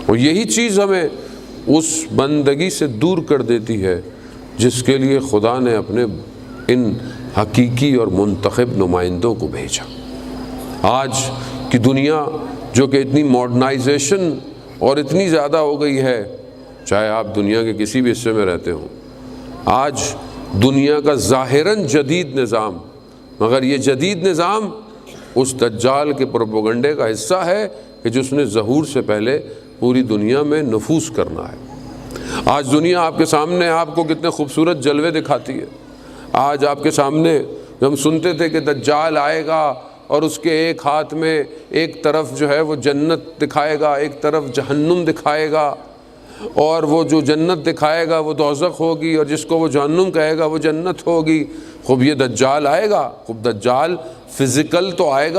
اور یہی چیز ہمیں اس بندگی سے دور کر دیتی ہے جس کے لیے خدا نے اپنے ان حقیقی اور منتخب نمائندوں کو بھیجا۔ آج کی دنیا جو کہ اتنی ماڈرنائزیشن اور اتنی زیادہ ہو گئی ہے، چاہے آپ دنیا کے کسی بھی حصے میں رہتے ہوں، آج دنیا کا ظاہراً جدید نظام، مگر یہ جدید نظام اس دجال کے پروپیگنڈے کا حصہ ہے کہ جس نے ظہور سے پہلے پوری دنیا میں نفوذ کرنا ہے۔ آج دنیا آپ کے سامنے آپ کو کتنے خوبصورت جلوے دکھاتی ہے۔ آج آپ کے سامنے ہم سنتے تھے کہ دجال آئے گا اور اس کے ایک ہاتھ میں ایک طرف جو ہے وہ جنت دکھائے گا، ایک طرف جہنم دکھائے گا، اور وہ جو جنت دکھائے گا وہ دوزخ ہوگی، اور جس کو وہ جہنم کہے گا وہ جنت ہوگی۔ خوب یہ دجال آئے گا، خوب دجال فزیکل تو آئے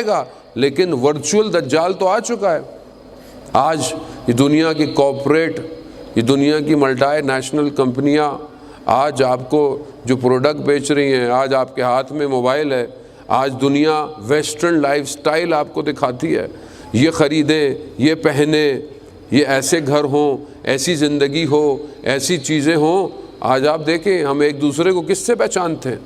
گا لیکن ورچوئل دجال تو آ چکا ہے۔ آج یہ دنیا کی کارپوریٹ، یہ دنیا کی ملٹی نیشنل کمپنیاں آج آپ کو جو پروڈکٹ بیچ رہی ہیں، آج آپ کے ہاتھ میں موبائل ہے، آج دنیا ویسٹرن لائف سٹائل آپ کو دکھاتی ہے، یہ خریدیں، یہ پہنیں، یہ ایسے گھر ہوں، ایسی زندگی ہو، ایسی چیزیں ہوں۔ آج آپ دیکھیں ہم ایک دوسرے کو کس سے پہچانتے ہیں؟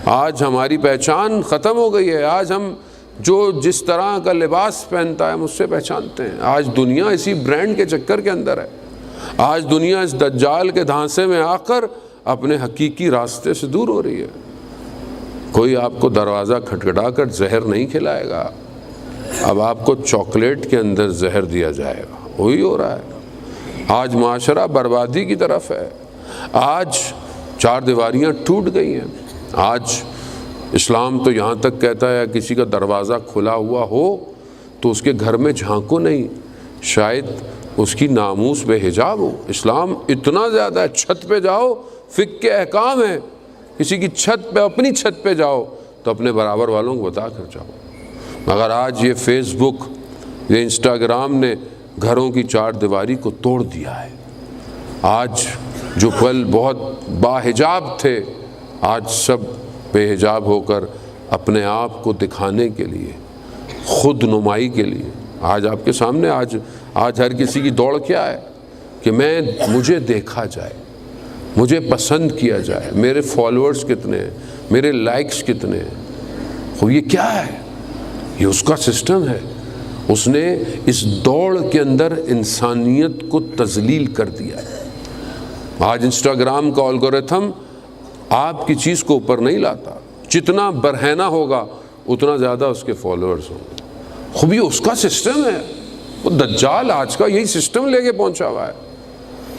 آج ہماری پہچان ختم ہو گئی ہے۔ آج ہم جو جس طرح کا لباس پہنتا ہے ہم اس سے پہچانتے ہیں۔ آج دنیا اسی برانڈ کے چکر کے اندر ہے۔ آج دنیا اس دجال کے دھانسے میں آ کر اپنے حقیقی راستے سے دور ہو رہی ہے۔ کوئی آپ کو دروازہ کھٹکھٹا کر زہر نہیں کھلائے گا، اب آپ کو چاکلیٹ کے اندر زہر دیا جائے گا۔ وہی ہو رہا ہے۔ آج معاشرہ بربادی کی طرف ہے۔ آج چار دیواریاں ٹوٹ گئی ہیں۔ آج اسلام تو یہاں تک کہتا ہے کسی کا دروازہ کھلا ہوا ہو تو اس کے گھر میں جھانکو نہیں، شاید اس کی ناموس بے حجاب ہو۔ اسلام اتنا زیادہ ہے، چھت پہ جاؤ، فقہ کے احکام ہیں، کسی کی چھت پہ، اپنی چھت پہ جاؤ تو اپنے برابر والوں کو بتا کر جاؤ۔ مگر آج یہ فیس بک، یہ انسٹاگرام نے گھروں کی چار دیواری کو توڑ دیا ہے۔ آج جو پل بہت باحجاب تھے آج سب بے حجاب ہو کر اپنے آپ کو دکھانے کے لیے، خود نمائی کے لیے، آج آپ کے سامنے آج ہر کسی کی دوڑ کیا ہے کہ مجھے دیکھا جائے، مجھے پسند کیا جائے، میرے فالوورز کتنے ہیں، میرے لائکس کتنے ہیں۔ خب یہ کیا ہے؟ یہ اس کا سسٹم ہے۔ اس نے اس دوڑ کے اندر انسانیت کو تذلیل کر دیا ہے۔ آج انسٹاگرام کا الگورتھم آپ کی چیز کو اوپر نہیں لاتا، جتنا برہنہ ہوگا اتنا زیادہ اس کے فالوورز ہوں گے۔ خوب یہ اس کا سسٹم ہے۔ وہ دجال آج کا یہی سسٹم لے کے پہنچا ہوا ہے۔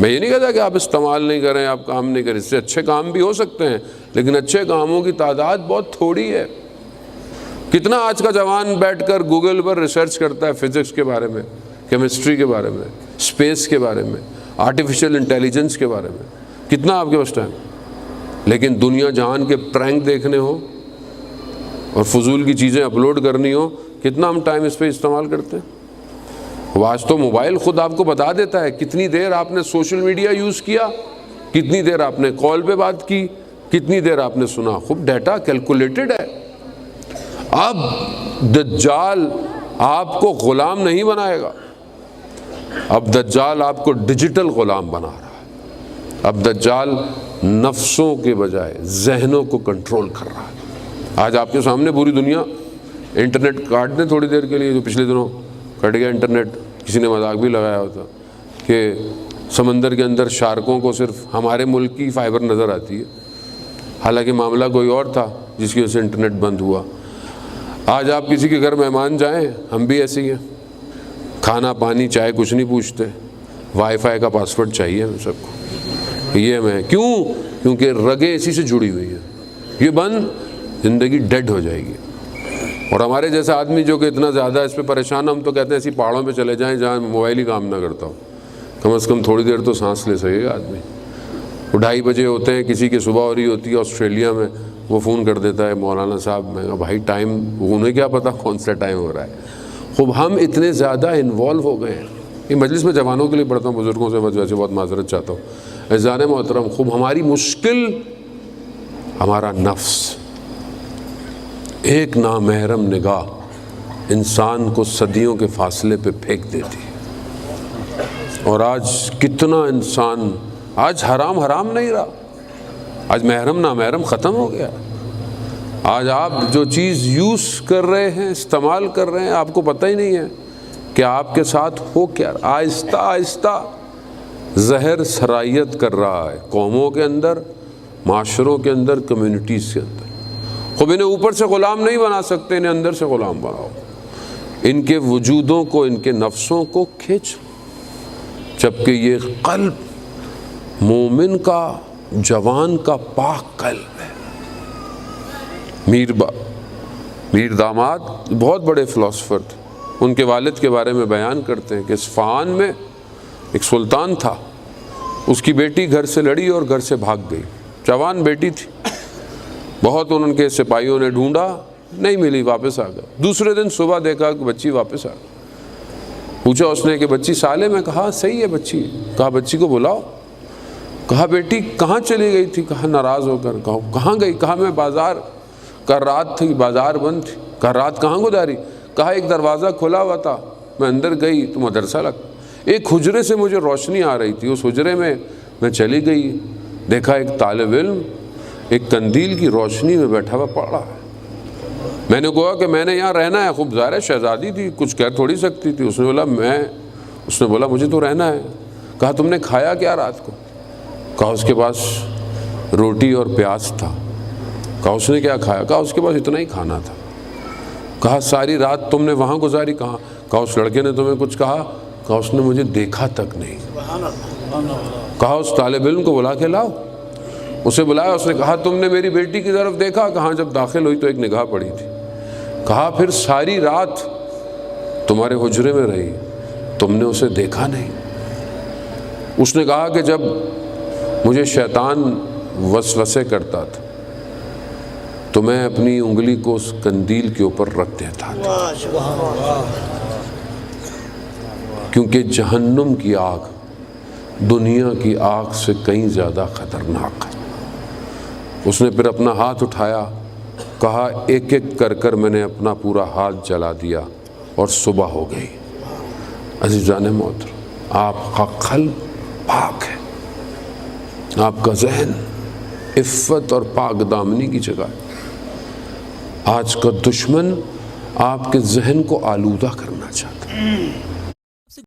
میں یہ نہیں کہتا کہ آپ استعمال نہیں کریں، آپ کام نہیں کریں، اس سے اچھے کام بھی ہو سکتے ہیں، لیکن اچھے کاموں کی تعداد بہت تھوڑی ہے۔ کتنا آج کا جوان بیٹھ کر گوگل پر ریسرچ کرتا ہے فزکس کے بارے میں، کیمسٹری کے بارے میں، اسپیس کے بارے میں، آرٹیفیشل انٹیلیجنس کے بارے میں، کتنا آپ کے پاس ٹائم؟ لیکن دنیا جہان کے پرینک دیکھنے ہو اور فضول کی چیزیں اپلوڈ کرنی ہو، کتنا ہم ٹائم اس پہ استعمال کرتے ہیں؟ آج تو موبائل خود آپ کو بتا دیتا ہے کتنی دیر آپ نے سوشل میڈیا یوز کیا، کتنی دیر آپ نے کال پہ بات کی، کتنی دیر آپ نے سنا۔ خوب ڈیٹا کیلکولیٹڈ ہے۔ اب دجال آپ کو غلام نہیں بنائے گا، اب دجال آپ کو ڈیجیٹل غلام بنا رہا ہے۔ اب دجال نفسوں کے بجائے ذہنوں کو کنٹرول کر رہا ہے۔ آج آپ کے سامنے پوری دنیا، انٹرنیٹ کاٹ دیں تھوڑی دیر کے لیے، جو پچھلے دنوں کٹ گیا انٹرنیٹ، کسی نے مذاق بھی لگایا ہوتا کہ سمندر کے اندر شارکوں کو صرف ہمارے ملک کی فائبر نظر آتی ہے، حالانکہ معاملہ کوئی اور تھا جس کی وجہ سے انٹرنیٹ بند ہوا۔ آج آپ کسی کے گھر مہمان جائیں، ہم بھی ایسے ہی ہیں، کھانا پانی چائے کچھ نہیں پوچھتے، وائی فائی کا پاسورڈ چاہیے ہم سب کو۔ یہ میں کیونکہ رگیں اسی سے جڑی ہوئی ہیں، یہ بند زندگی ڈیڈ ہو جائے گی۔ اور ہمارے جیسا آدمی جو کہ اتنا زیادہ اس پہ پریشان، ہم تو کہتے ہیں ایسی پہاڑوں پہ چلے جائیں جہاں موبائل ہی کام نہ کرتا ہو، کم از کم تھوڑی دیر تو سانس لے سکے گا آدمی۔ وہ 2:30 بجے ہوتے ہیں، کسی کی صبح ہو رہی ہوتی ہے آسٹریلیا میں، وہ فون کر دیتا ہے مولانا صاحب، میں کہا بھائی ٹائم، انہیں کیا پتہ کون سا ٹائم ہو رہا ہے۔ خوب ہم اتنے زیادہ انوالو ہو گئے ہیں۔ یہ مجلس میں جوانوں کے لیے پڑھتا ہوں، بزرگوں سے ویسے بہت معذرت چاہتا ہوں۔ عزیزان محترم، خوب ہماری مشکل ہمارا نفس، ایک نامحرم نگاہ انسان کو صدیوں کے فاصلے پہ پھینک دیتی ہے۔ اور آج کتنا انسان، آج حرام حرام نہیں رہا، آج محرم نامحرم ختم ہو گیا۔ آج آپ جو چیز یوز کر رہے ہیں، استعمال کر رہے ہیں، آپ کو پتہ ہی نہیں ہے کہ آپ کے ساتھ ہو کیا۔ آہستہ آہستہ زہر سرایت کر رہا ہے قوموں کے اندر، معاشروں کے اندر، کمیونٹیز کے اندر۔ خب انہیں اوپر سے غلام نہیں بنا سکتے، انہیں اندر سے غلام بناؤ، ان کے وجودوں کو، ان کے نفسوں کو کھینچ، جبکہ یہ قلب مومن کا، جوان کا پاک قلب ہے۔ میر داماد بہت بڑے فلاسفر تھے، ان کے والد کے بارے میں بیان کرتے ہیں کہ اصفہان میں ایک سلطان تھا، اس کی بیٹی گھر سے لڑی اور گھر سے بھاگ گئی، جوان بیٹی تھی، بہت ان کے سپاہیوں نے ڈھونڈا، نہیں ملی، واپس آ گئے۔ دوسرے دن صبح دیکھا کہ بچی واپس آ گئی، پوچھا اس نے کہ بچی سالم ہے؟ کہا صحیح ہے بچی۔ کہا بچی کو بلاؤ۔ کہا بیٹی کہاں چلی گئی تھی؟ کہا ناراض ہو کر۔ کہا کہاں گئی؟ کہا میں بازار، کہا رات تھی، بازار بند تھی۔ کہا رات کہاں گزاری؟ کہا ایک دروازہ کھلا ہوا تھا، میں اندر گئی تو مدرسہ لگ، ایک حجرے سے مجھے روشنی آ رہی تھی، اس حجرے میں چلی گئی، دیکھا ایک طالب علم ایک قندیل کی روشنی میں بیٹھا ہوا پڑھ رہا ہے۔ میں نے کہا کہ میں نے یہاں رہنا ہے، خوب ظاہر ہے شہزادی تھی، کچھ کہہ تھوڑی سکتی تھی۔ اس نے بولا مجھے تو رہنا ہے۔ کہا تم نے کھایا کیا رات کو؟ کہا اس کے پاس روٹی اور پیاز تھا۔ کہا اس نے کیا کھایا؟ کہا اس کے پاس اتنا ہی کھانا تھا۔ کہا ساری رات تم نے وہاں گزاری؟ کہاں؟ کہا اس لڑکے نے تمہیں کچھ کہا؟ کہا اس نے مجھے دیکھا تک نہیں۔ کہا اس طالب علم کو بلا کے لاؤ۔ اسے بلایا، اس نے کہا تم نے میری بیٹی کی طرف دیکھا؟ کہاں جب داخل ہوئی تو ایک نگاہ پڑی تھی۔ کہا پھر ساری رات تمہارے حجرے میں رہی، تم نے اسے دیکھا نہیں؟ اس نے کہا کہ جب مجھے شیطان وسوسے کرتا تھا تو میں اپنی انگلی کو اس قندیل کے اوپر رکھ دیتا تھا، کیونکہ جہنم کی آگ دنیا کی آگ سے کہیں زیادہ خطرناک ہے۔ اس نے پھر اپنا ہاتھ اٹھایا، کہا ایک ایک کر کر میں نے اپنا پورا ہاتھ جلا دیا اور صبح ہو گئی۔ عزیزان محترم، آپ کا قلب پاک ہے، آپ کا ذہن عفت اور پاک دامنی کی جگہ ہے۔ آج کا دشمن آپ کے ذہن کو آلودہ کرنا چاہتا ہے۔